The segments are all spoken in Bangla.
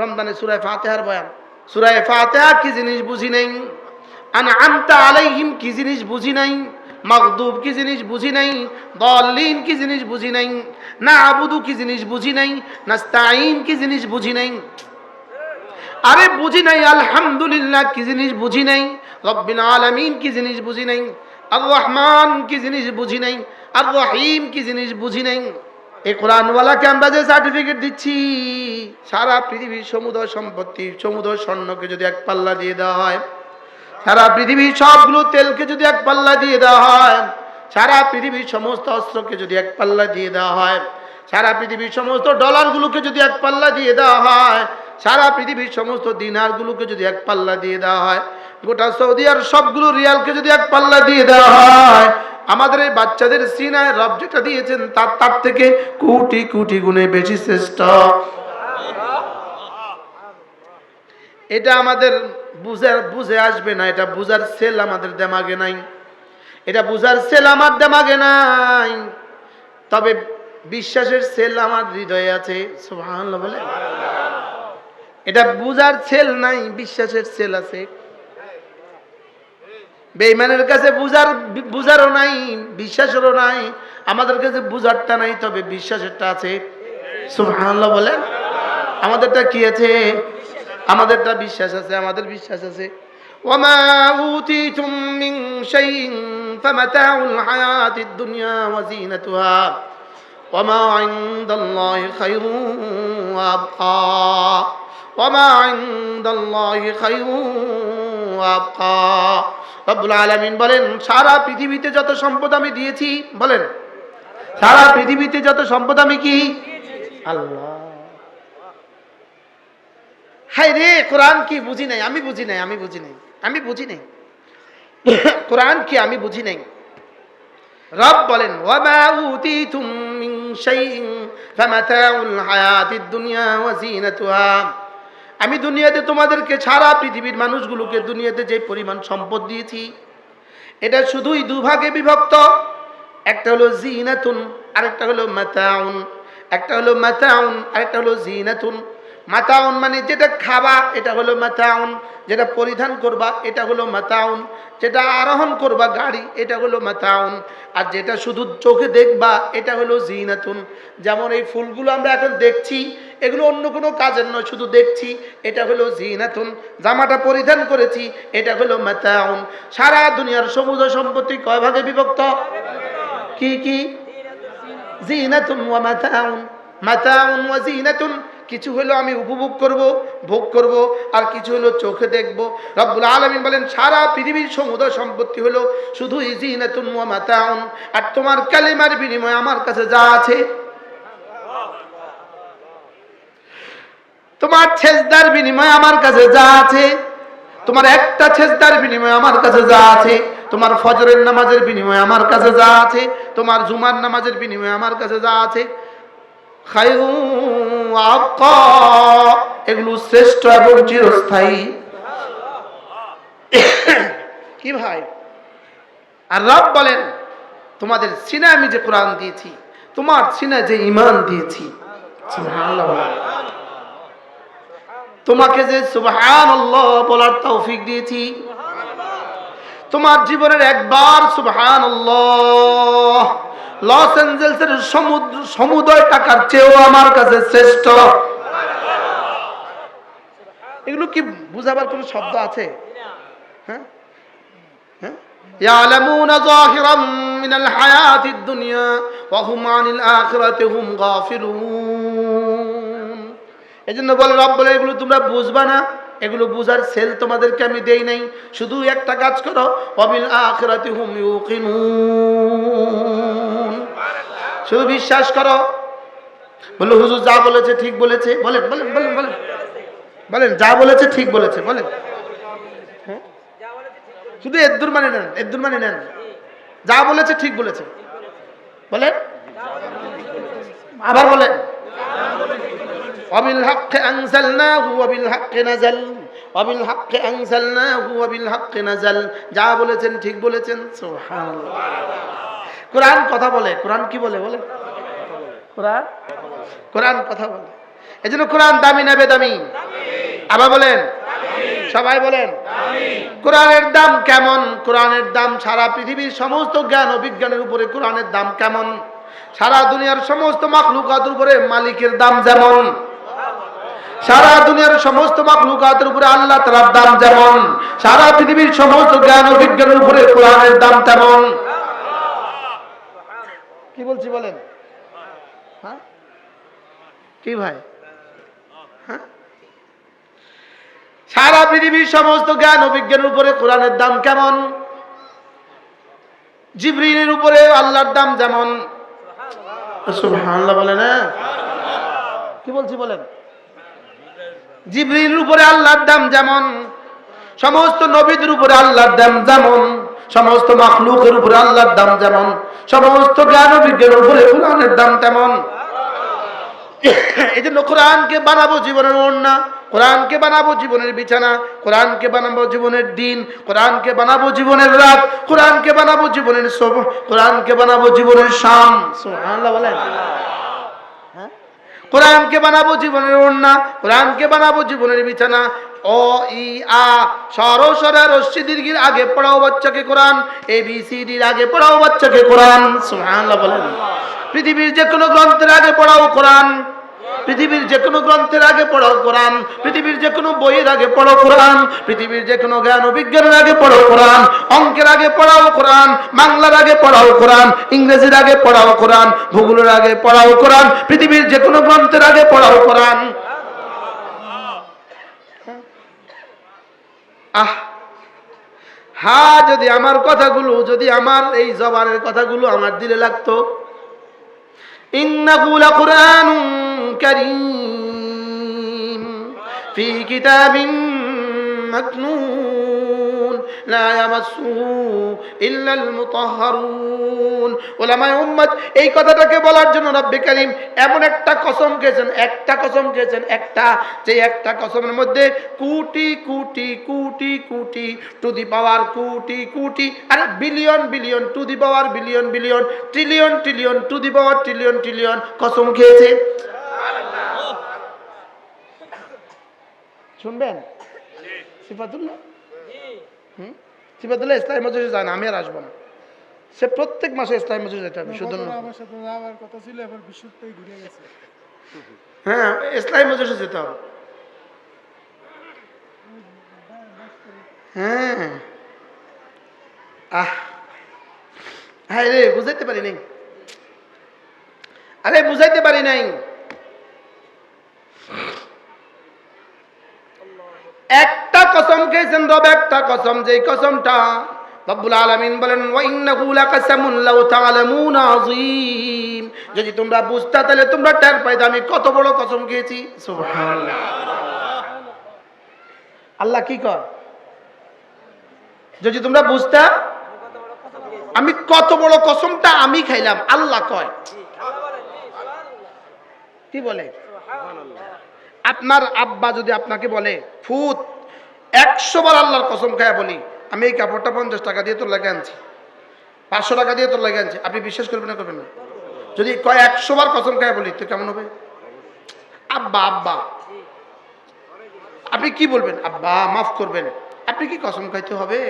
রমজানে সূরা ফাতিহার বয়ান। সূরা ফাতিহা কি জিনিস বুঝি নাই, আনআমতা আলাইহিম কি জিনিস বুঝি নাই, মাগদুব কি জিনিস বুঝি নাই, দাল্লিন কি জিনিস বুঝি নাই, না'বুদু কি জিনিস বুঝি নাই, নাস্তাঈন কি জিনিস বুঝি নাই। আরে বুঝি নাই আলহামদুলিল্লাহ কি জিনিস বুঝি নাই, রব্বিল আলামিন কি জিনিস বুঝি নাই, আর রহমান কি জিনিস বুঝি নাই, আর রহিম কি জিনিস বুঝি নাই। এই কোরআনওয়ালাকে আমরা যে সার্টিফিকেট দিচ্ছি, সারা পৃথিবীর সমুদ্র সম্পত্তি, সমুদ্র স্বর্ণকে যদি এক পাল্লা দিয়ে দেওয়া হয়, সারা পৃথিবীর সবগুলো তেলকে যদি এক পাল্লা দিয়ে দেওয়া হয়, সারা পৃথিবীর সমস্ত অস্ত্রকে যদি এক পাল্লা দিয়ে দেওয়া হয়, সারা পৃথিবীর সমস্ত ডলারগুলোকে যদি এক পাল্লা দিয়ে দেওয়া হয়, সারা পৃথিবীর সমস্ত দিনারগুলোকে যদি এক পাল্লা দিয়ে দেওয়া হয়, গোটা সৌদি আর সবগুলো রিয়ালকে যদি এক পাল্লা দিয়ে দেওয়া হয়, আমাদের এই বাচ্চাদের সিনায় রব যেটা দিয়েছেন তার থেকে কোটি কোটি গুণে বেশি শ্রেষ্ঠ। এটা আমাদের বুঝে আসবে না, এটা বুঝার সেল আমাদের দেমাগে নাই, এটা বুঝার সেল আমার দেমাগে নাই, তবে বিশ্বাসের সেল আমার হৃদয়ে আছে। সুবহানাল্লাহ বলে। এটা বুঝার সেল নাই, বিশ্বাসের সেল আছে। বেঈমানের কাছে বুঝারও নাই, বিশ্বাসেরও নাই, আমাদের কাছে বুঝারটা নাই, তবে বিশ্বাসেরটা আছে। সুবহানাল্লাহ বলে। আমাদেরটা কি আছে? আমাদেরটা বিশ্বাস আছে, আমাদের বিশ্বাস আছে। ওয়ামা উতিতুম মিন শাইইন ফামাতাউল হায়াতিদ দুনিয়া ওয়া যিনাতুহা ওয়ামা ইনদাল্লাহি খায়রুন ওয়া আবকা ওয়ামা ইনদাল্লাহি খায়রুন ওয়া আবকা। রব্বুল আলামিন বলেন, সারা পৃথিবীতে যত সম্পদ আমি দিয়েছি, বলেন সারা পৃথিবীতে যত সম্পদ আমি কি আল্লাহ। হায় রে, কোরআন কি বুঝি নাই, আমি বুঝি নাই, আমি বুঝি নাই, আমি বুঝি নাই কোরআন কি আমি বুঝি নাই। রব বলেন, ওয়ামা উতিতুম মিন শাইইন ফামাতাউল হায়াতিদ দুনিয়া ওয়া যিনাতুহা। আমি দুনিয়াতে তোমাদেরকে, সারা পৃথিবীর মানুষগুলোকে দুনিয়াতে যে পরিমাণ সম্পদ দিয়েছি, এটা শুধুই দুভাগে বিভক্ত। একটা হলো যিনাতুন, আরেকটা হলো মাতাউন। একটা হলো মাতাউন, আরেকটা হলো যিনাতুন। মাতাউন মানে যেটা খাবা এটা হলো মাতাউন, যেটা পরিধান করবা এটা হলো মাতাউন, যেটা আরোহণ করবা গাড়ি এটা হলো মাতাউন, আর যেটা শুধু চোখে দেখবা এটা হলো যিনাতুন। যেমন এই ফুলগুলো আমরা এখন দেখছি, এগুলো অন্য কোনো কাজের নয়, শুধু দেখছি, এটা হলো যিনাতুন। জামাটা পরিধান করেছি, এটা হলো মাতাউন। সারা দুনিয়ার সমুদ্র সম্পত্তি কয় ভাগে বিভক্ত? কি কি? যিনাতুন ওয়া মাতাউন। মাতাউন ওয়া যিনাতুন, কিছু হলো আমি উপভোগ করব, ভোগ করব, আর কিছু হলো চোখে দেখব। রব্বুল আলামিন বলেন, সারা পৃথিবীর সমুদ্র সম্পত্তি হলো শুধু যিনাতুন ওয়া মাতাউন। আর তোমার কালিমার বিনিময়ে আমার কাছে যা আছে, তোমার সেজদার বিনিময়ে আমার কাছে যা আছে, তোমার একটা সেজদার বিনিময়ে আমার কাছে যা আছে, তোমার ফজরের নামাজের বিনিময়ে আমার কাছে যা আছে, তোমার জুমার নামাজের বিনিময়ে আমার কাছে যা আছে, খায়রুন ওয়া আবকা, এগুলো শ্রেষ্ঠ এবং চিরস্থায়ী। কি ভাই? আর রব বলেন, তোমাদের সিনায় আমি যে কোরআন দিয়েছি, তোমার সিনায় যে ঈমান দিয়েছি, সুবহানাল্লাহ, তোমাকে যে সুবহানাল্লাহ বলার তৌফিক দিয়েছি, তোমার জীবনের একবার সুবহানাল্লাহ লস অ্যাঞ্জেলসের সমুদ্র টাকার চেয়েও আমার কাছে শ্রেষ্ঠ। এগুলো কি বুঝাবার কোনো শব্দ আছে? হ্যাঁ, ইয়ালামুনা যাহিরাম মিনাল হায়াতিদ দুনিয়া ওয়া হুম আনিল আখিরাতি হুম গাফিলুন। এজন্য বলে রব বলে, এগুলো তোমরা বুঝবা না, এগুলো বুঝার সেল তোমাদেরকে আমি দেই নাই। শুধু একটা কাজ করো, ওয়াবিল আখিরাতি হুম ইউকিনুন, শুধু বিশ্বাস করো। বলে হুজুর যা বলেছে ঠিক বলেছে, বলেন বলেন বলেন বলেন বলেন, যা বলেছে ঠিক বলেছে, বলেন। হ্যাঁ, শুধু এদ্দুর মানে নেন, এদ্দুর মানে নেন, যা বলেছে ঠিক বলেছে, বলেন, আবার বলেন। ওয়াবিল হাক্কি আনজালনাহু ওয়াবিল হাক্কি নাযাল, ওয়াবিল হাক্কি আনজালনাহু ওয়াবিল হাক্কি নাযাল, যা বলেছেন ঠিক বলেছেন। সুবহানাল্লাহ। কোরআন কথা বলে। কোরআন কি বলে? বলে কোরআন কথা বলে। এজন্য কোরআন দামি না বেদামি? আবার বলেন, সবাই বলেন। কোরআনের দাম কেমন? কোরআনের দাম সারা পৃথিবীর সমস্ত জ্ঞান ও বিজ্ঞানের উপরে কোরআনের দাম কেমন? সারা দুনিয়ার সমস্ত মাখলুকাতের উপরে মালিকের দাম যেমন, সারা দুনিয়ার সমস্ত মাখলুকাতের উপরে আল্লাহ তাআলার দাম যেমন, সারা পৃথিবীর সমস্ত জ্ঞান ও বিজ্ঞানের উপরে কোরআনের দাম তেমন। কি বলছি বলেন? হ্যাঁ কি ভাই? হ্যাঁ, সারা পৃথিবীর সমস্ত জ্ঞান ও বিজ্ঞানের উপরে কোরআনের দাম কেমন? জিবরিলের উপরে আল্লাহর দাম যেমন। সুবহানাল্লাহ বলেন। কি বলছি বলেন? জিবরিলের উপরে আল্লাহর দাম যেমন, সমস্ত নবীদের উপরে আল্লাহর দাম যেমন, সমস্ত মাখলুকের উপরে আল্লাহর দাম যেমন, সমস্ত জ্ঞান ও বিজ্ঞানের উপরে কোরআনের দাম তেমন। এই জন্য কোরআনকে বানাবো জীবনের ওড়না, কোরআনকে বানাবো জীবনের বিছানা, কোরআনকে বানাবো জীবনের দিন, কোরআনকে বানাবো জীবনের রাত, কোরআনকে বানাবো জীবনের সুবহ, কোরআনকে বানাবো জীবনের শাম। সুবহানাল্লাহ বলেন। হ্যাঁ, কোরআনকে বানাবো জীবনের ওড়না, কোরআনকে বানাবো জীবনের বিছানা। অ ই আ সরসরা রস্যি দীর্ঘির আগে পড়াও বাচ্চাকে কোরআন, এ বি সি ডির আগে পড়াও বাচ্চাকে কোরআন। সুবহানাল্লাহ বলেন। পৃথিবীর যে কোনো গ্রন্থের আগে পড়াও কোরআন, পৃথিবীর যে কোনো গ্রন্থের আগে পড়ো কোরআন, পৃথিবীর যে কোনো বইয়ের আগে পড়ো কোরআন, পৃথিবীর যে কোনো জ্ঞান ও বিজ্ঞানের আগে পড়ো কোরআন, অঙ্কের আগে পড়াও কোরআন, বাংলার আগে পড়াও কোরআন, ইংরেজির আগে পড়াও কোরআন, ভূগোলের আগে পড়াও কোরআন, পৃথিবীর যে কোনো গ্রন্থের আগে পড়াও কোরআন। হ্যাঁ, যদি আমার কথাগুলো, যদি আমার এই জবানের কথাগুলো আমার দিলে লাগতো, ইন্নাহু লাকুরআনুন কারীম ফি কিতাবিন মাকনুন লা ইয়ামাসসুহু ইল্লাল মুতাহহারুন। উলামায়ে উম্মত এই কথাটাকে বলার জন্য রব্বে কারীম এমন একটা কসম খেয়েছেন, একটা কসম খেয়েছেন, একটা, যে একটা কসমের মধ্যে কোটি কোটি কোটি কোটি টু দি পাওয়ার কোটি কোটি, আরে billion billion two the power billion billion, trillion trillion to the power trillion trillion কসম খেয়েছে। শুনবেন সিফাতুল্লাহ? সিফাতুল্লাহ ইসলামী মজলিসে যায় না, আমি আর আসবো না। সে প্রত্যেক মাসে ইসলামী মজলিসে যেতে হবে শুধু। হ্যাঁ, ইসলামী মজলিসে যেতে হবে। হ্যাঁ, হ্যাঁ রে, বুঝাইতে পারি নাই, আরে বুঝাইতে পারি নাই। একটা কসম খেয়েছেন রব, একটা কসম, যেই কসমটা রব্বুল আলামিন বলেন ওয়া ইন্নাহু লাকাসামুন লাউ তাআলামুনা আযীম। যদি তোমরা বুঝতা তাহলে তোমরা টের পাইতে আমি কত বড় কসম খেয়েছি। সুবহানাল্লাহ। আল্লাহ কি কয়? যদি তোমরা বুঝতা আমি কত বড় কসমটা আমি খাইলাম, আল্লাহ কয়। কি বলে? আপনার আব্বা যদি আপনাকে বলে ফুত 100 বার আল্লাহর কসম খায়া বলি আমি এই কাপড়টা 50 টাকা দিয়ে তোর লাগে আনছি, 500 টাকা দিয়ে তোর লাগে আনছি, আপনি বিশ্বাস করবেন না করবেন না? যদি কয় 100 বার কসম খায়া বলি তো কেমন হবে? আব্বা আব্বা, আপনি কি বলবেন? আব্বা মাফ করবেন। আপনি কি কসম খাইতে হবে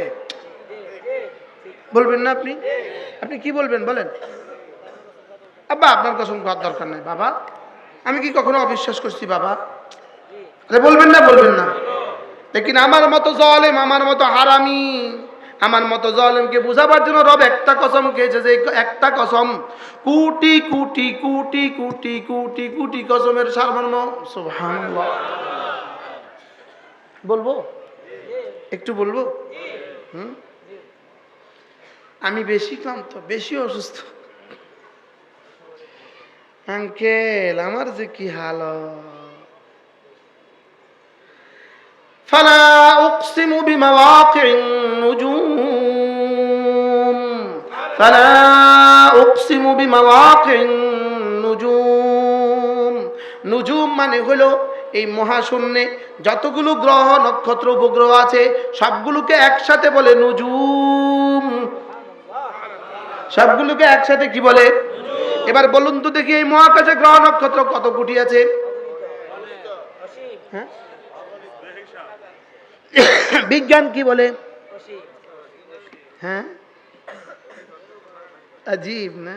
বলবেন না? আপনি আপনি কি বলবেন বলেন? আব্বা আপনার কসম খাওয়ার দরকার নাই বাবা, আমি কি কখনো অবিশ্বাস করছি বাবা? বলবেন না? বলবেন না? লেকিন আমার মতো জালেম, আমার মতো হারামি, আমার মতো জালেমকে বুঝাবার জন্য রব একটা কসম খেয়েছে, যে একটা কসম কোটি কোটি কোটি কোটি কোটি কোটি কসমের সারমর্ম। সুবহানাল্লাহ। বলবো? একটু বলবো? আমি বেশি ক্লান্ত, বেশি অসুস্থ আঙ্কেল, আমার যে কি হালত। ফালা উকসিমু বিমাওয়াকিন নুজুম, ফালা উকসিমু বিমাওয়াকিন নুজুম। নুজুম মানে হলো এই মহাশূন্যে যতগুলো গ্রহ নক্ষত্র উপগ্রহ আছে সবগুলোকে একসাথে বলে নুজুম, সবগুলোকে একসাথে কি বলে? এবার বলুন তো দেখি এই মহাকাশে গ্রহ নক্ষত্র কত কোটি আছে? হ্যাঁ, বিজ্ঞান কি বলে? হ্যাঁ, अजीब না?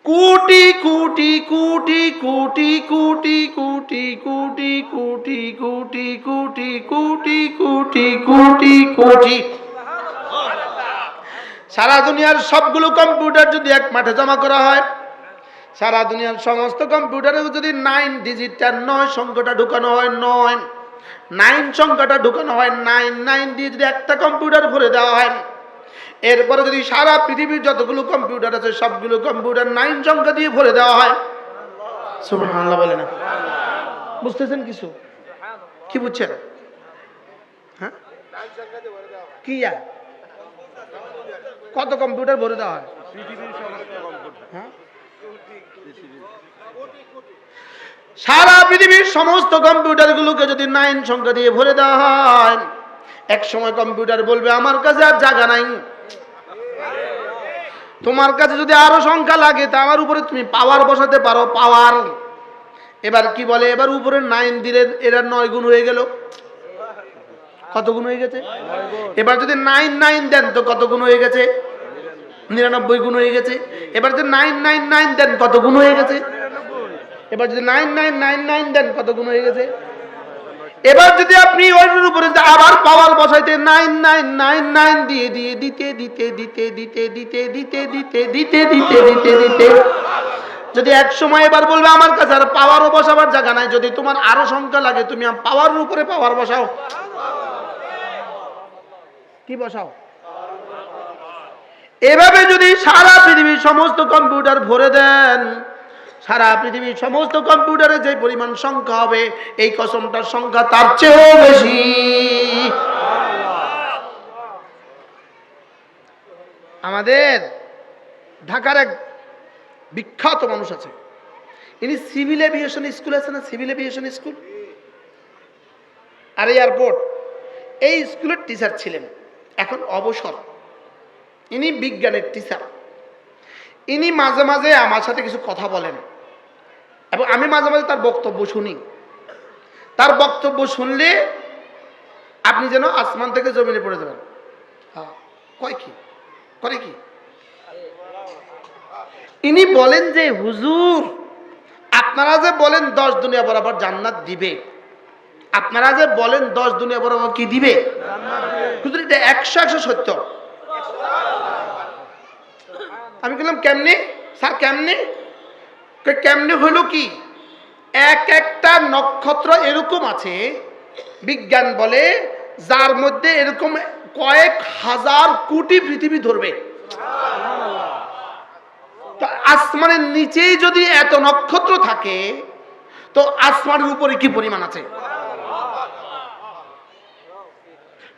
কোটি কোটি কোটি কোটি কোটি কোটি কোটি কোটি কোটি কোটি কোটি কোটি কোটি কোটি সারা দুনিয়ার সবগুলো কম্পিউটার যদি এক মাঠে জমা করা হয়, সারা দুনিয়ার সমস্ত কম্পিউটারে যদি 9 ডিজিটটা 9 সংখ্যাটা ঢুকানো হয়, 9 সংখ্যাটা ঢুকানো হয়, 9 দিয়ে যদি একটা কম্পিউটার ভরে দেওয়া হয়, এরপরে যদি সারা পৃথিবীর যতগুলো কম্পিউটার আছে সবগুলো কম্পিউটার 9 সংখ্যা দিয়ে ভরে দেওয়া হয়, সুবহানাল্লাহ বলে না? বুঝতেছেন কিছু? কি বুঝছেন? হ্যাঁ, কি কত কম্পিউটার ভরে দেওয়া হয়? হ্যাঁ, সারা পৃথিবীর সমস্ত কম্পিউটারগুলোকে যদি 9 সংখ্যা দিয়ে ভরে দেওয়া হয়, এক সময় কম্পিউটার বলবে আমার কাছে আর জায়গা নাই, তোমার কাছে যদি আরো সংখ্যা লাগে তা আমার উপরে তুমি পাওয়ার বসাতে পারো, পাওয়ার। এবার কি বলে, এবার উপরে 9 দিলে এরা 9 গুণ হয়ে গেল। কত গুণ হয়ে গেছে? এবার যদি 9 দেন তো কত গুণ হয়ে গেছে? 99 গুণ হয়ে গেছে। এবার যদি 9 দেন কত গুণ হয়ে গেছে? এবার যদি 9 দেন কত গুণ হয়ে গেছে? এবার যদি আপনি ওইটার উপরে আবার পাওয়ার বসাইতে 9 দিয়ে দিয়ে দিতে দিতে দিতে দিতে দিতে দিতে দিতে দিতে দিতে দিতে দিতে যদি এক সময় এবার বলবে আমার কাছে আর পাওয়ারও বসাবার জায়গা নাই, যদি তোমার আরো সংখ্যা লাগে তুমি পাওয়ারের উপরে পাওয়ার বসাও। কি বসাও? এভাবে যদি সারা পৃথিবীর সমস্ত কম্পিউটার ভরে দেন, সারা পৃথিবীর সমস্ত কম্পিউটারে যে পরিমাণ সংখ্যা হবে, এই কসমটার সংখ্যা তার চেয়েও বেশি। আমাদের ঢাকার এক বিখ্যাত মানুষ আছে, ইনি সিভিল এভিয়েশন স্কুল আছে না, সিভিল এভিয়েশন স্কুল আর এয়ারপোর্ট, এই স্কুলের টিচার ছিলেন, এখন অবসর। ইনি বিজ্ঞানের টিচার। ইনি মাঝে মাঝে আমার সাথে কিছু কথা বলেন এবং আমি মাঝে মাঝে তার বক্তব্য শুনি। তার বক্তব্য শুনলে আপনি যেন আসমান থেকে জমিনে পড়ে যাবেন। কয় কি করে কি? ইনি বলেন যে হুজুর আপনারা যে বলেন 10 দুনিয়া বরাবর জান্নাত দিবে, আপনারা যে বলেন 10 দুনিয়া বরাবর কি দিবে? হুজুর এটা 100 সত্য। আমি বললাম কেমনে স্যার, কেমনে? কেমনে হলো কি, একটা নক্ষত্র এরকম আছে বিজ্ঞান বলে যার মধ্যে এরকম কয়েক হাজার কোটি পৃথিবী ধরবে। তো আসমানের নিচেই যদি এত নক্ষত্র থাকে তো আসমানের উপরে কি পরিমাণ আছে?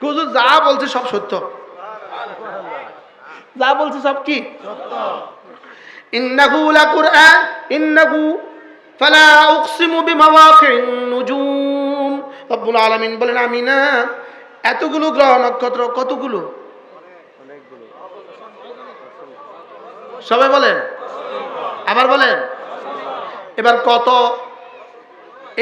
হুজুর যা বলছে সব সত্য, যা বলছে সব কি সত্য। ইন্নাহু লাকুরআন ইন্নাহু ফালা উকসিমু বিমাওয়াকিন নুজুম। রব্বুল আলামিন বলেন আমি না এতগুলো গ্রহ নক্ষত্র, কতগুলো? অনেকগুলো। সবাই বলেন, আবার বলেন। এবার কত?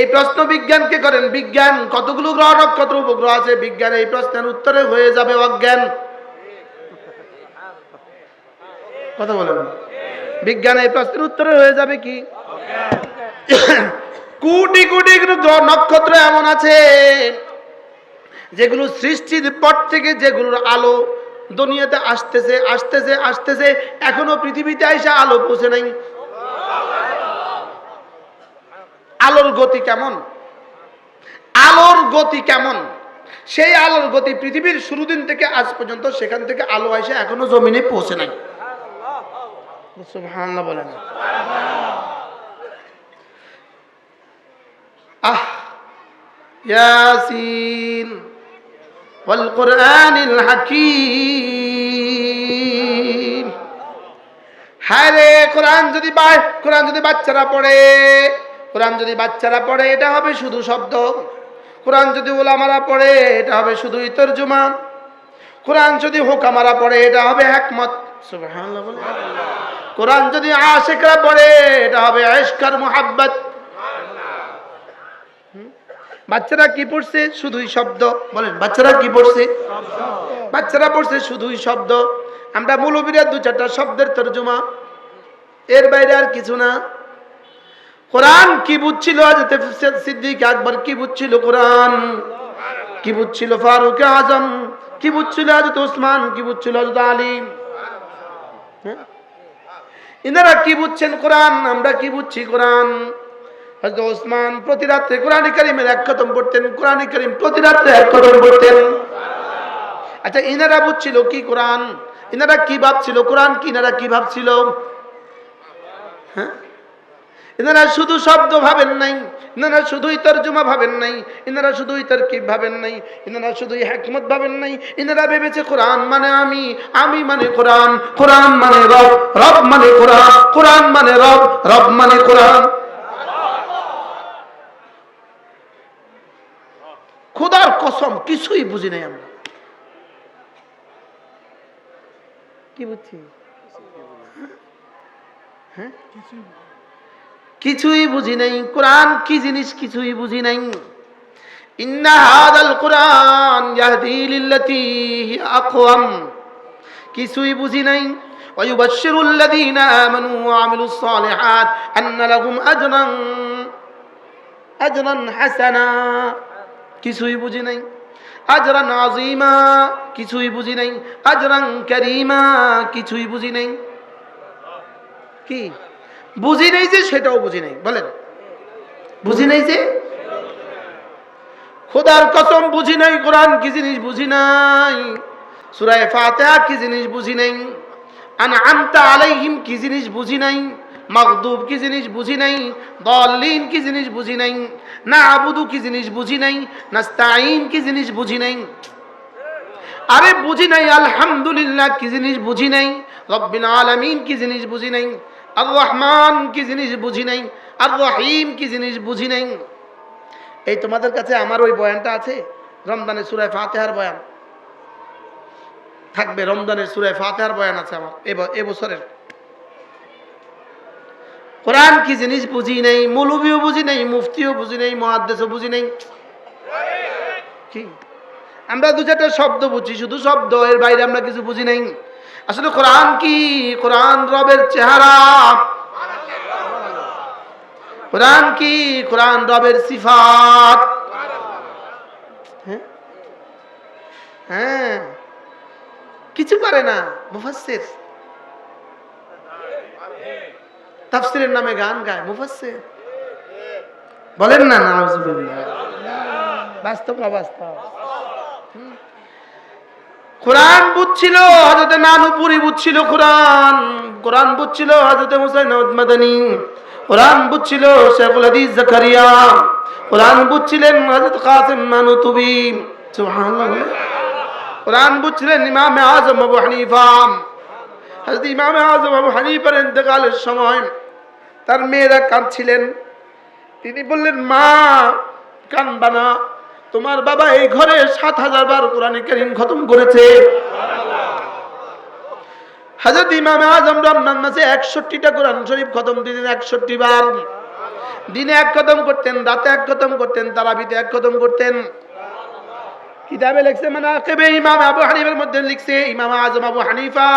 এই প্রশ্ন বিজ্ঞানকে করেন, বিজ্ঞান কতগুলো গ্রহ নক্ষত্র উপগ্রহ আছে? বিজ্ঞান এই প্রশ্নের উত্তরে হয়ে যাবে অজ্ঞান। কথা বলেন, বিজ্ঞান এই প্রশ্নের উত্তরে হয়ে যাবে কি? কোটি কোটি গ্রহ নক্ষত্র এমন আছে যেগুলো সৃষ্টির পর থেকে যেগুলোর আলো দুনিয়াতে আসতেছে আসতেছে আসতেছে, এখনো পৃথিবীতে আইসা আলো পৌঁছে নাই। আলোর গতি কেমন? আলোর গতি কেমন? সেই আলোর গতি পৃথিবীর শুরু দিন থেকে আজ পর্যন্ত সেখান থেকে আলো আইসা এখনো জমিনে পৌঁছে নাই। সুবহানাল্লাহ বলেন। ইয়াসিন ওয়াল কুরআনিল হাকীম। হ্যাঁ রে, কোরআন যদি বাচ্চারা পড়ে, কোরআন যদি বাচ্চারা পড়ে এটা হবে শুধু শব্দ। কোরআন যদি ওলামারা পড়ে এটা হবে শুধুই তরজমা। কোরআন যদি হুকামারা পড়ে এটা হবে হিকমত। সুবহানাল্লাহ বলেন। কোরআন যদি আশিকরা পড়ে এটা হবে ইশক আর মুহাব্বত। বাচ্চারা কি পড়ছে? শুধুই শব্দ। বলেন, বাচ্চারা কি পড়ছে? বাচ্চারা পড়ছে শুধুই শব্দ। আমরা মৌলবীরা দু চারটা শব্দের তর্জমা, এর বাইরে আর কিছু না। কোরআন কি বুঝছিল হযরত সিদ্দিক আকবর? কি বুঝছিল কোরআন? কি বুঝছিল ফারুক আজম? কি বুঝছিল হযরত ওসমান? কি বুঝছিল হযরত আলী? ইনারা কি বুঝছেন কোরআন? আমরা কি বুঝছি কোরআন? হযরত ওসমান প্রতি রাত্রে কোরআন কারীমের এক খতম পড়তেন, কোরআন কারীম প্রতি রাত্রে এক খতম পড়তেন। আচ্ছা, ইনারা বুঝছিল কি কোরআন? ইনারা কি ভাবছিল কোরআন কি? ইনারা কি ভাবছিল? হ্যাঁ, ইনারা শুধু শব্দ ভাবেন নাই, ইনারা শুধুই তর্জমা ভাবেন নাই, ইনারা শুধুই তারকিব ভাবেন নাই, ইনারা শুধুই হিকমত ভাবেন নাই। ইনারা ভেবেছে কোরআন মানে আমি, আমি মানে কোরআন, কোরআন মানে রব, রব মানে কোরআন, কোরআন মানে রব, রব মানে কোরআন। খোদার কসম কিছুই বুঝি নাই আমরা। কি বুঝছি? হ্যাঁ, কিছুই বুঝি নাই। কোরআন কি জিনিস কিছুই বুঝি নাই। ইন্না হাদাল কুরআন ইয়াহদি লিল্লাতী হিয়া আকওয়াম, কিছুই বুঝি নাই। ওয়া ইউবাশশিরুল লাযীনা আমানু ওয়া আমিলুস সালিহাত আন্না লাহুম আজরান হাসানা, কিছুই বুঝি নাই। আজরান আযীমা, কিছুই বুঝি নাই। আজরান কারীমা, কিছুই বুঝি নাই। কি বুঝি নাই? যে সেটাও বুঝি নাই। বলেন, বুঝি নাই যে? খোদার কসম বুঝি নাই। কোরআন কি জিনিস বুঝি নাই। সূরা ফাতিহা কি জিনিস বুঝি নাই। আনআমতা আলাইহিম কি জিনিস বুঝি নাই। মাগদুব কি জিনিস বুঝি নাই। দাল্লিন কি জিনিস বুঝি নাই। না'বুদু কি জিনিস বুঝি নাই। নাস্তাঈন কি জিনিস বুঝি নাই। আরে বুঝি নাই। আলহামদুলিল্লাহ কি জিনিস বুঝি নাই। রব্বিল আলামিন কি জিনিস বুঝি নাই। আর রহমান কি জিনিস বুঝি নাই। আর রহিম কি জিনিস বুঝি নাই। এই তোমাদের কাছে আমার ওই বয়ানটা আছে, রমজানের সূরা ফাতিহার বয়ান থাকবে। রমজানের সূরা ফাতিহার বয়ান আছে আমার এবছরের। কোরআন কি জিনিস বুঝি নাই। মৌলভীও বুঝি নাই, মুফতিও বুঝি নাই, মুহাদ্দিসও বুঝি নাই। কি আমরা দু চারটা শব্দ বুঝি, শুধু শব্দ, এর বাইরে আমরা কিছু বুঝি নাই। আসলে কোরআন কি? কোরআন রবের চেহারা। কোরআন কি? কোরআন রবের সিফাত। হ্যাঁ, কিছু পারে না মুফাসসির। তাফসীরের নামে গান গায় মুফাসসির। বলেন না নাউজুবিল্লাহ। বাস্তব না বাস্তব। কোরআন বুঝছিল হযরত নানুপুরি, বুঝছিল কোরআন। কোরআন বুঝছিল হযরত হুসাইন মাদানী। কোরআন বুঝছিল শেখুল হাদিস জাকারিয়া। কোরআন বুঝছিলেন হযরত কাসিম নানুতুবি। সুবহানাল্লাহ। কোরআন বুঝছিলেন ইমাম আযম আবু হানিফা। হযরত ইমাম আযম আবু হানিফার ইন্তেকালের সময় তার মেয়েরা কাঁদছিলেন। তিনি বললেন, মা কাঁদবা না, তোমার বাবা এই ঘরে ৭,০০০ বার কোরআন কারীম খতম করেছে। হযরত ইমাম আযম রমজান মাসে ৬১টা কোরআন শরীফ খতম দিতেন, ৬১ বার। দিনে এক খতম করতেন, রাতে এক খতম করতেন, তারাবিতে এক খতম করতেন। কিতাবে লিখছে মানাকিবে ইমাম আবু হানিফার মধ্যে লিখছে, ইমাম আযম আবু হানিফা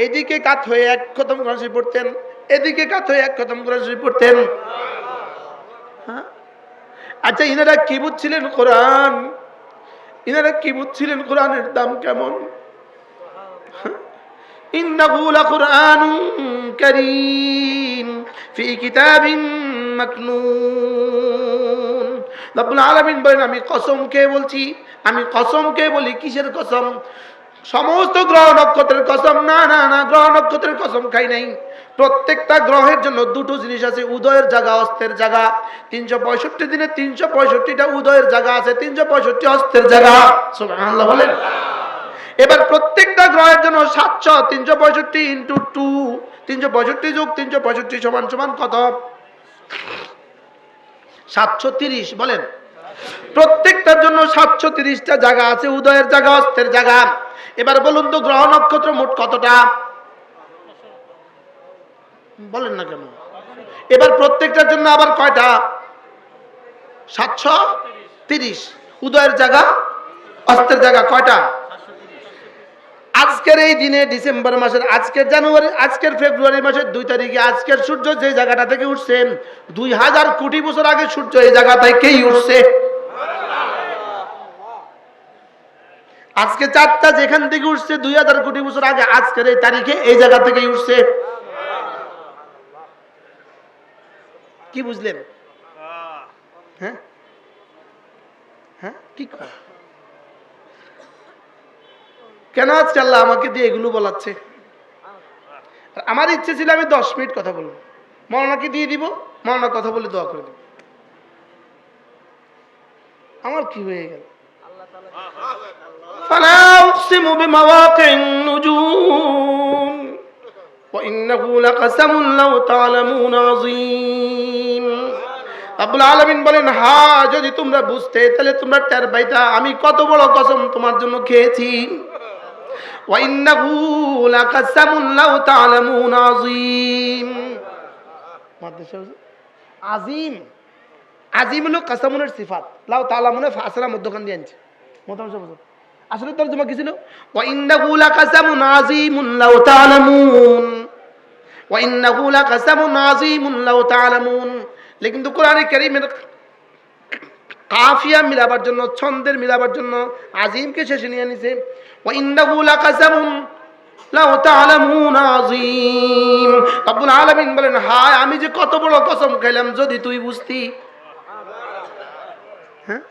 এদিকে কাত হয়ে এক খতম কোরআন শরীফ পড়তেন, এদিকে কাত হয়ে এক খতম কোরআন শরীফ পড়তেন। হ্যাঁ, আচ্ছা, ইনারা কি বুঝছিলেন কোরআন? ইনারা কি বুঝছিলেন কোরআনের দাম কেমন? ইন্নাহু লাকুরআনুন কারীম ফি কিতাবিন মাকনুন। রব্বুল আলামিন বলেন, আমি কসম কে বলছি, আমি কসম কে বলি। কিসের কসম? সমস্ত গ্রহ নক্ষত্রের কসম না, না না, গ্রহ নক্ষত্রের কসম খাই নাই। প্রত্যেকটা গ্রহের জন্য দুটো জিনিস আছে, উদয়ের জায়গা, অস্তের জায়গা। ৩৬৫ দিনে ৩৬৫টা উদয়ের জায়গা আছে, ৩৬৫ অস্তের জায়গা। সুবহানাল্লাহ বলেন। এবার প্রত্যেকটা গ্রহের জন্য ৭০০, ৩৬৫ ইন্টু 2, ৩৬৫ যোগ ৩৬৫ সমান সমান কত? ৭৩০। বলেন, প্রত্যেকটার জন্য ৭৩০টা জায়গা আছে, উদয়ের জায়গা, অস্তের জায়গা। এবার বলুন তো গ্রহ নক্ষত্র মোট কতটা? বলেন না কেন? এবার প্রত্যেকটার জন্য আবার কয়টা? 730। উদয়ের জায়গা অস্তের জায়গা কয়টা? আজকের এই দিনে ডিসেম্বর মাসের আজকের ফেব্রুয়ারি মাসের 2 তারিখে আজকের সূর্য যে জায়গাটা থেকে উঠছে 2000 কোটি বছর আগে সূর্য এই জায়গা থেকেই উঠছে। আজকে চাঁদটা যেখান থেকে উঠছে 2000 কোটি বছর আগে আজকের এই তারিখে এই জায়গা থেকেই উঠছে। কি বুঝলেন? হ্যাঁ হ্যাঁ, কি কর কেন আজকে আল্লাহ আমাকে দিয়ে এগুলো বলাচ্ছে? আমার ইচ্ছে ছিল আমি 10 মিনিট কথা বলবো, মৌলানাকে দিয়ে দিব, মৌলানা কথা বলে দোয়া করে দিব। আমার কি হয়ে গেল? ফালা উকসিমু বিমাওয়াকিন নুজুম ওয়া ইন্নাহু লাকাসামুন লাউ তা'লামুন আযীম। রব্বুল আলামিন বলেন, হ্যাঁ যদি তোমরা বুঝতে তাহলে তোমরা টের পাইতা আমি কত বড় কসম তোমার জন্য খেয়েছি। ওয়া ইন্নাহু লাকাসামুন লাউ তা'লামুন আযীম। আজিম, আজিম হলো কাসামুনের সিফাত, লাউ তা'লামুনে ফাসরা মধ্যখান দিয়ে আনছে। আসলে তরজমা কি ছিল? ওয়া ইন্নাহু লাকাসামুন আযীমুন লাউ তা'লামুন, ওয়া ইন্নাহু লাকাসামুন আযীমুন লাউ তা'লামুন। কিন্তু কোরআনে কারীমের কাফিয়া মিলাবার জন্য, ছন্দের মিলাবার জন্য আজিমকে শেষে নিয়ে নিছে। ওয়া ইন্নাহু লাকাসামুন লাউ তা'লামুন আযীম। রব্বুল আলামিন বলেন, হায় আমি যে কত বড় কসম খাইলাম যদি তুই বুঝতি। হ্যাঁ,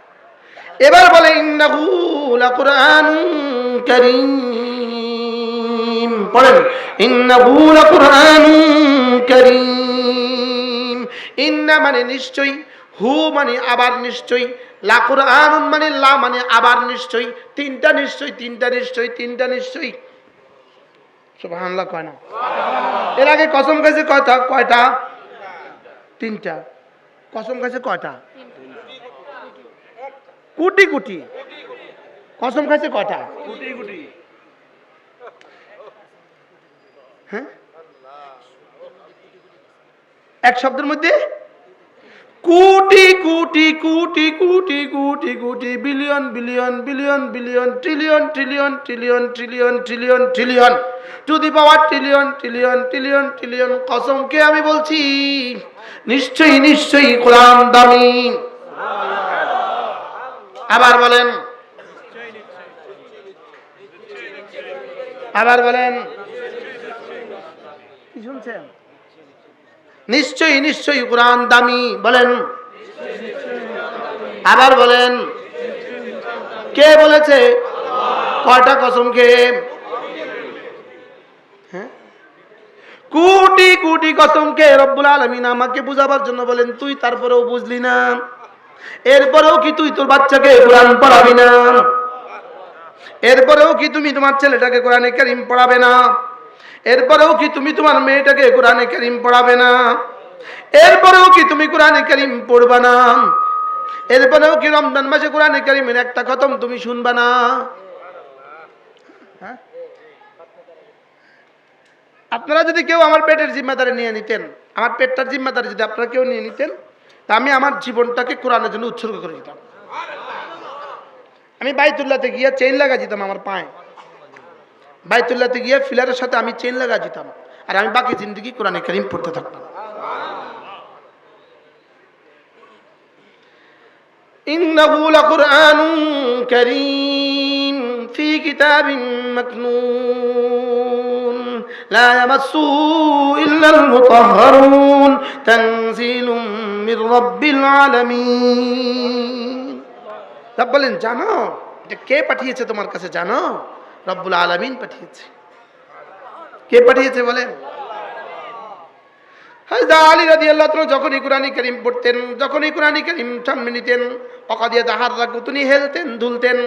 এবার বলে ইন্নাহু লাকুরআনুন কারীম। পড়েন, ইন্নাহু লাকুরআনুন কারীম। ইন্না মানে নিশ্চয়ই, হু মানে আবার নিশ্চয়ই, লাকুরআনুন মানে লা মানে আবার নিশ্চয়ই, তিনটা নিশ্চয়ই, তিনটা নিশ্চয়ই, তিনটা নিশ্চয়ই। সুবহানাল্লাহ কয় না? এর আগে কসম খাইছে কয়টা? তিনটা। কসম খাইছে কয়টা? কোটি কোটি। কসম খাইছে কয়টা? কোটি কোটি। হ্যাঁ, এক শব্দের মধ্যে কোটি কোটি কোটি কোটি কোটি কোটি, billion billion billion billion, trillion trillion trillion trillion trillion trillion, to the power trillion trillion trillion trillion. কসমকে আমি বলছি নিশ্চয়ই নিশ্চয়ই কোরআন দামি। আবার বলেন, আবার বলেন, কি শুনছেন? নিশ্চয়ই নিশ্চয়ই কোরআন দামি। বলেন, আবার বলেন, কে বলেছে? কয়টা কসম খেয়ে? হ্যাঁ, কোটি কোটি কসম খেয়ে রব্বুল আলামিন আমাকে বুঝাবার জন্য বলেন, তুই তারপরেও বুঝলি না, এরপরেও কি তুই তোর বাচ্চাকে কোরআন পড়াবি না? এরপরেও কি তুমি তোমার ছেলেটাকে কোরআনে কারীম পড়াবে না? এরপরেও কি তুমি তোমার মেয়েটাকে কোরআনে কারীম পড়াবে না? এরপরেও কি তুমি কোরআনে কারীম পড়বা না? এরপরেও কি রমজান মাসে কোরআনে কারীমের একটা খতম তুমি শুনবা না? হ্যাঁ, আপনারা যদি কেউ আমার পেটের জিম্মাদারি নিয়ে নিতেন, আমার পেটটার জিম্মাদারি যদি আপনারা কেউ নিয়ে নিতেন, তা আমি আমার জীবনটাকে কোরআনের জন্য উৎসর্গ করে দিতাম। আমি বাইতুল্লাহতে গিয়ে চেইন লাগা দিতাম আমার পায়ে, বাইতুল্লাহতে গিয়ে ফিলারের সাথে আমি চেইন লাগা দিতাম, আর আমি বাকি জিন্দগি কোরআনে কারীম পড়তে থাকতাম। ইন্নাহু লাকুরআনুন কারীম ফি কিতাবিন মাকনুন লা ইয়ামাসসুহু ইল্লাল মুতাহহারুন তানজিলুম মির রাব্বিল আলামিন। রব বলেন, জানো এটা কে পাঠিয়েছে তোমার কাছে? জানো? রব্বুল আলামিন পাঠিয়েছে। কে পাঠিয়েছে বলেন? হযরত আলী রাদিয়াল্লাহু তাআলা যখনই কোরআন কারীম পড়তেন, যখনই কোরআন কারীম সামনে নিতেন, অকাদিয়া তাহাররাকু, তিনি হেলতেন দুলতেন,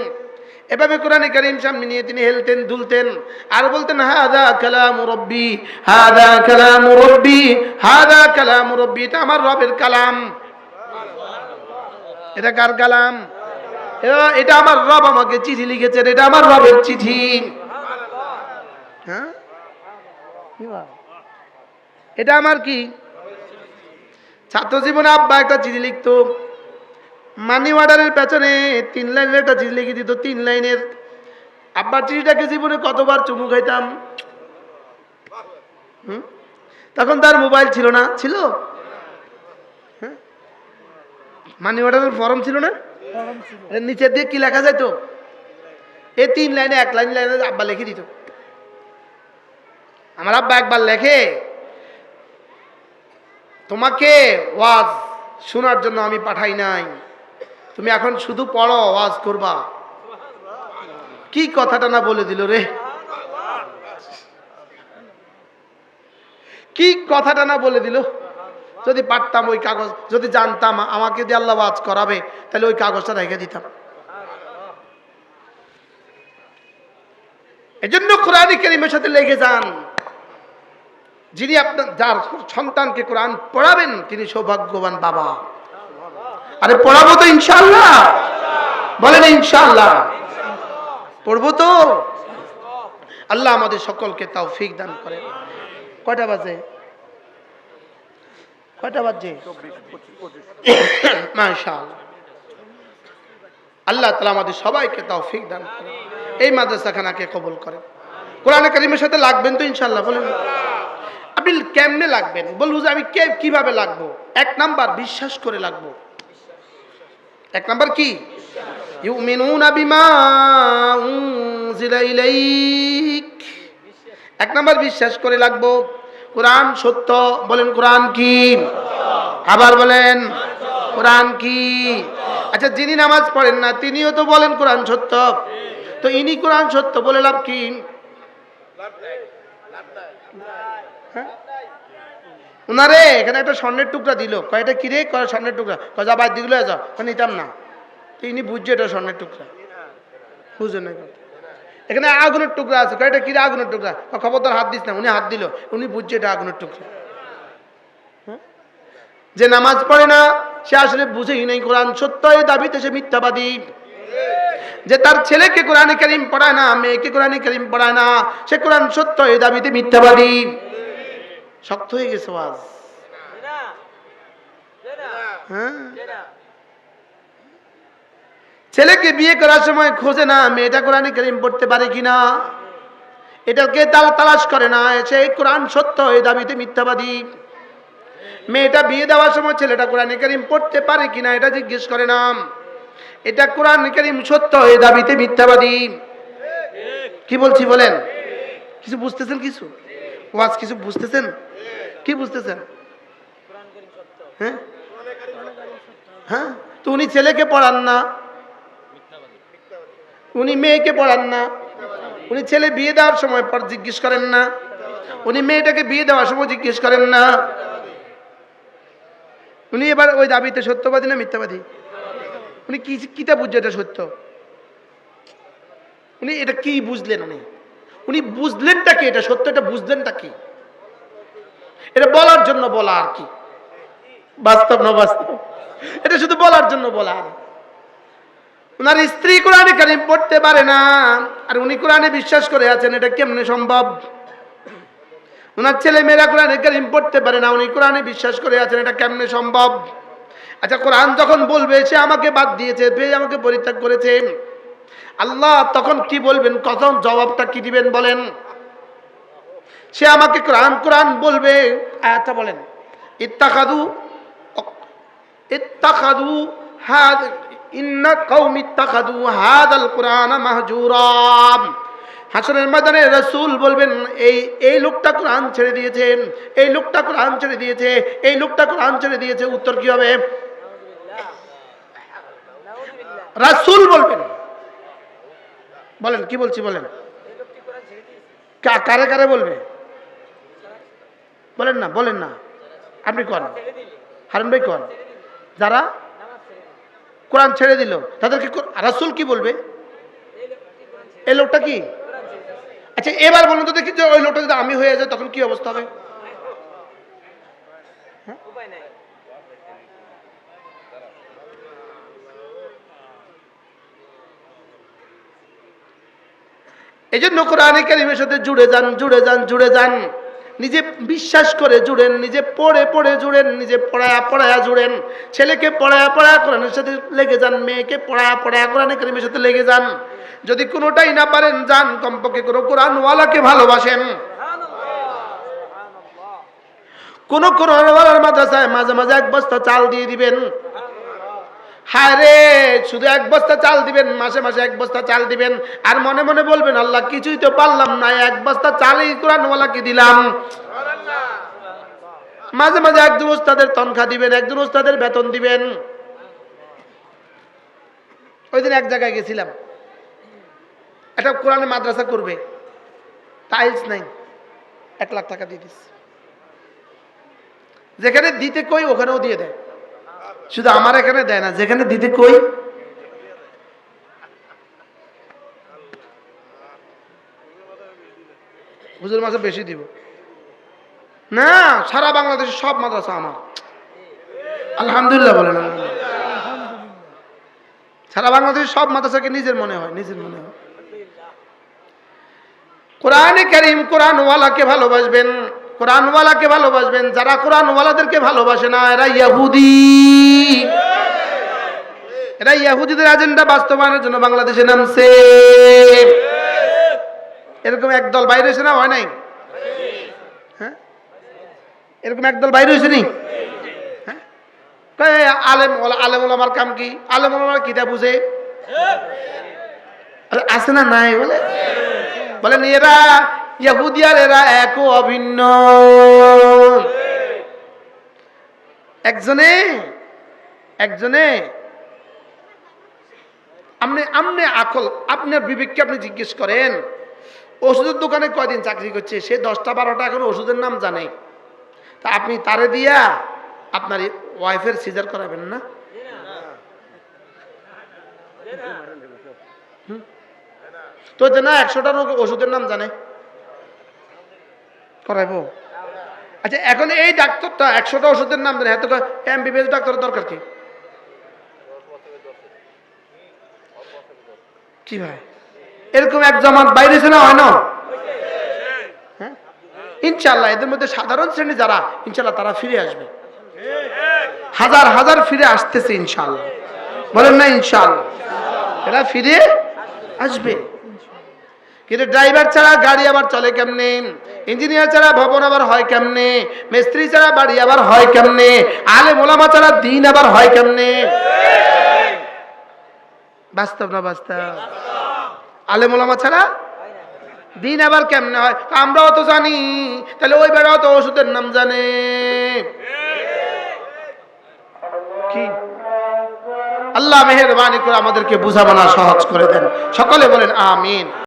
এভাবে কোরআন কারীম সামনে নিয়ে তিনি হেলতেন দুলতেন, আর বলতেন, হাযা কালামু রাব্বি, হাযা কালামু রাব্বি, হাযা কালামু রাব্বি, এটা আমার রবের কালাম। এটা কার কালাম? এটা আমার রব আমাকে চিঠি লিখেছেন, এটা আমার রবের চিঠি। হ্যাঁ, এটা আমার কি ছাত্র জীবনে আব্বা একটা চিঠি লিখতো, মানি অর্ডারের পেছনে 3 লাইনের একটা চিঠি লিখে দিত, 3 লাইনের। আব্বার চিঠিটাকে জীবনে কতবার চুমু খাইতাম। তখন তার মোবাইল ছিল না, ছিল? মানি অর্ডারের ফর্ম ছিল না, নিচের দিয়ে কি লেখা যেত, এই 3 লাইনে 1 লাইনে আব্বা লিখে দিত। আমার আব্বা একবার লেখে, তোমাকে ওয়াজ শোনার জন্য আমি পাঠাই নাই, তুমি এখন শুধু পড়ো, ওয়াজ করবা। কি কথাটা না বলে দিল রে, কি কথাটা না বলে দিল। যদি পারতাম ওই কাগজ, যদি জানতাম আমাকে দিয়ে আল্লাহ ওয়াজ করাবে, তাহলে ওই কাগজটা রেখে দিতাম। এজন্য কোরআন কারীমের সাথে লেগে যান। যিনি আপনার যার সন্তানকে কোরআন পড়াবেন তিনি সৌভাগ্যবান বাবা। আরে পড়াবো তো ইনশাআল্লাহ, বলেন ইনশাআল্লাহ পড়বো তো। আল্লাহ আমাদের সকলকে তৌফিক দান করেন। কয়টা বাজে? কয়টা বাজে? মাশাআল্লাহ। আল্লাহ তাআলা আমাদের সবাইকে তৌফিক দান করেন, এই মাদ্রাসাখানাকে কবুল করেন। কোরআন কারীমের সাথে লাগবেন তো ইনশাআল্লাহ, বলেন। আপনি কেমনে লাগবেন? বলবো যে আমি কিভাবে লাগবো? 1 নাম্বার বিশ্বাস করে লাগবো। 1 নাম্বার কি? ইউমিনুনা বিমা উনজিলা ইলাইক। 1 নাম্বার বিশ্বাস করে লাগবো কোরআন সত্য। বলেন কোরআন কি? আবার বলেন কোরআন কি? আচ্ছা, যিনি নামাজ পড়েন না তিনিও তো বলেন কোরআন সত্য, তো ইনি কোরআন সত্য বলে লাভ কি? উনারে এখানে একটা স্বর্ণের টুকরা দিল, কয়টা কিরে, কয় স্বর্ণের টুকরা, কয় যা বাইর দিগুলো যাও, নিতাম না। তো ইনি বুঝছে এটা স্বর্ণের টুকরা, বুঝলেন না? এখানে আগুনের টুকরা আছে, কয়টা কিরে আগুনের টুকরা, খবরদার হাত দিস না। উনি হাত দিল, উনি বুঝছে এটা আগুনের টুকরা। যে নামাজ পড়ে না সে আসলে বুঝেই নাই কোরআন সত্য, এই দাবিতে সে মিথ্যাবাদী। যে তার ছেলেকে কোরআনে কারীম পড়ায় না, মেয়েকে কোরআনে কারীম পড়ায় না, সে কোরআন সত্য, এই দাবিতে মিথ্যাবাদী। শক্ত হয়ে গেছে ওয়াজ। হ্যাঁ, ছেলেকে বিয়ে করার সময় খোঁজে না মেয়েটা কোরআনে কারীম পড়তে পারে কিনা, এটাকে তালাশ করে না, সে কোরআন সত্য, এই দাবিতে মিথ্যাবাদী। মেয়েটা বিয়ে দেওয়ার সময় ছেলেটা কোরআনে কারীম পড়তে পারে কিনা এটা জিজ্ঞেস করে না, এটা কোরআনে কারীম সত্য, এই দাবিতে মিথ্যাবাদী। কি বলছি বলেন? কিছু বুঝতেছেন? কিছু ওয়াজ কিছু বুঝতেছেন? কি বুঝতেছেন? হ্যাঁ হ্যাঁ, তো উনি ছেলেকে পড়ান না, উনি মেয়েকে পড়ান না, উনি ছেলে বিয়ে দেওয়ার সময় পর জিজ্ঞেস করেন না, উনি মেয়েটাকে বিয়ে দেওয়ার সময় জিজ্ঞেস করেন না। উনি এবার ওই দাবিতে সত্যবাদী না মিথ্যাবাদী? উনি কিটা বুঝছে এটা সত্য? উনি এটা কি বুঝলেন? উনি বুঝলেনটা কি? এটা সত্য, এটা বুঝলেনটা কি? এটা বলার জন্য বলা, আর কি বাস্তব না বাস্তব, এটা শুধু বলার জন্য বলা। উনার স্ত্রী কোরআনে কারীম পড়তে পারে না আর উনি কোরআনে বিশ্বাস করে আছেন, এটা কেমনে সম্ভব? উনার ছেলে মেয়েরা কোরআনে কারীম পড়তে পারে না, উনি কোরআনে বিশ্বাস করে আছেন, এটা কেমনে সম্ভব? আচ্ছা, কোরআন যখন বলবে সে আমাকে বাদ দিয়েছে, আমাকে পরিত্যাগ করেছে, আল্লাহ তখন কি বলবেন? কখন জবাবটা কি দিবেন বলেন? সে আমাকে কোরআন বলবে, আয়াতটা বলেন, ইত্তাখাযু ইন্না কওমি ইত্তাখাযু হাযাল কুরআনা মাহজুরা। হাসরের ময়দানে রাসূল বলবেন, এই লোকটা কোরআন ছেড়ে দিয়েছে, এই লোকটা কোরআন ছেড়ে দিয়েছে, এই লোকটা কোরআন ছেড়ে দিয়েছে। উত্তর কি হবে? রাসূল বলবেন। বলেন কি বলছি বলেন? কারে কারে বলবে? বলেন না, বলেন না, আপনি কোন হারুন ভাই কোন? যারা কোরআন ছেড়ে দিল তাদেরকে রাসূল কি বলবে? এই লোকটা কি? আচ্ছা, এবার বলুন তো দেখি, যে ওই লোকটা যদি আমি হয়ে যায় তখন কি অবস্থা হবে? এই জন্য কোরআনে কারীমের সাথে জুড়ে যান, জুড়ে যান, জুড়ে যান। নিজে বিশ্বাস করে জুড়েন, নিজে পড়ে পড়ে জুড়েন, নিজে পড়ায়া পড়ায়া জুড়েন। ছেলেকে পড়ায়া পড়ায়া কোরআনের সাথে লেগে যান, মেয়েকে পড়ায়া পড়ায়া কোরআনে কারিমের সাথে লেগে যান। যদি কোনোটাই না পারেন, যান কমপক্ষে কোনো কোরআনওয়ালাকে ভালোবাসেন। কোন কোরআনওয়ালার মাদ্রাসায় মাঝে মাঝে এক বস্তা চাল দিয়ে দিবেন। হায় রে, শুধু এক বস্তা চাল দিবেন, মাসে মাসে এক বস্তা চাল দিবেন, আর মনে মনে বলবেন আল্লাহ কিছুই তো পারলাম না, এক বস্তা চালই কোরআনওয়ালাকে দিলাম। মাঝে মাঝে একজন ওস্তাদের তনখা দিবেন, একজন ওস্তাদের বেতন দিবেন। ওই দিন এক জায়গায় গেছিলাম, একটা কোরআনের মাদ্রাসা করবে, টাইলস নাই, 1 লাখ টাকা দিয়ে দিস। যেখানে দিতে কই ওখানেও দিয়ে দেয়, শুধু আমার এখানে দেয় না, যেখানে দিতে কই। হুজুর মাসে বেশি দিব না, সারা বাংলাদেশের সব মাদ্রাসা আমার। আলহামদুলিল্লাহ বলেন। সারা বাংলাদেশের সব মাদ্রাসাকে নিজের মনে হয়, নিজের মনে হয়। কোরআনে কারীম কোরআনওয়ালাকে ভালোবাসবেন, কোরআনওয়ালাকে ভালোবাসবেন। যারা কোরআনওয়ালাদেরকে ভালোবাসে না, এরা ইহুদি। এরা ইহুদিদের এজেন্ডা বাস্তবায়নের জন্য বাংলাদেশে নামছে। এরকম একদল বাইরে হয়েছে না, হয় নাই? হ্যাঁ, এরকম একদল বাইরে হয়েছে নি? হ্যাঁ, আলেম ওলামার কাম কি? আলেম ওলামার কিতা বুঝে আছে না নাই? বলেন এরা ইহুদি আর এরা এক অভিন্ন। একজনে আপনি আকল, আপনার বিবেককে আপনি জিজ্ঞেস করেন, ওষুধের দোকানে কয়দিন চাকরি করছে, সে 10টা 12টা এখন ওষুধের নাম জানে, তা আপনি তারে দিয়া আপনার ওয়াইফের সিজার করাবেন না? তো যে না 100টা ওষুধের নাম জানে, করাইবো? আচ্ছা, এখন এই ডাক্তারটা 100টা ওষুধের নাম জানে, এত এমবিবিএস ডাক্তারের দরকার কি? কি ভাই, এরকম এক জামাত বাইরে না হয় না? হ্যাঁ, ইনশাআল্লাহ এদের মধ্যে সাধারণ শ্রেণী যারা, ইনশাআল্লাহ তারা ফিরে আসবে, হাজার হাজার ফিরে আসতেছে ইনশাআল্লাহ। বলেন না ইনশাআল্লাহ? এরা ফিরে আসবে। কিন্তু ড্রাইভার ছাড়া গাড়ি আবার চলে কেমনে? ইঞ্জিনিয়ার ছাড়া ভবন আবার হয় কেমনে? মিস্ত্রি ছাড়া বাড়ি আবার হয় কেমনে? আলেম ওলামা ছাড়া দিন আবার হয় কেমনে? বাস্তব না বাস্তব? আলেম ওলামা ছাড়া দিন আবার কেমনে হয়? আমরাও তো জানি, তাহলে ওই বেড়াও তো ওষুধের নাম জানে। কি আল্লাহ মেহেরবানি করে আমাদেরকে বুঝাবানা সহজ করে দেন। সকলে বলেন আমিন।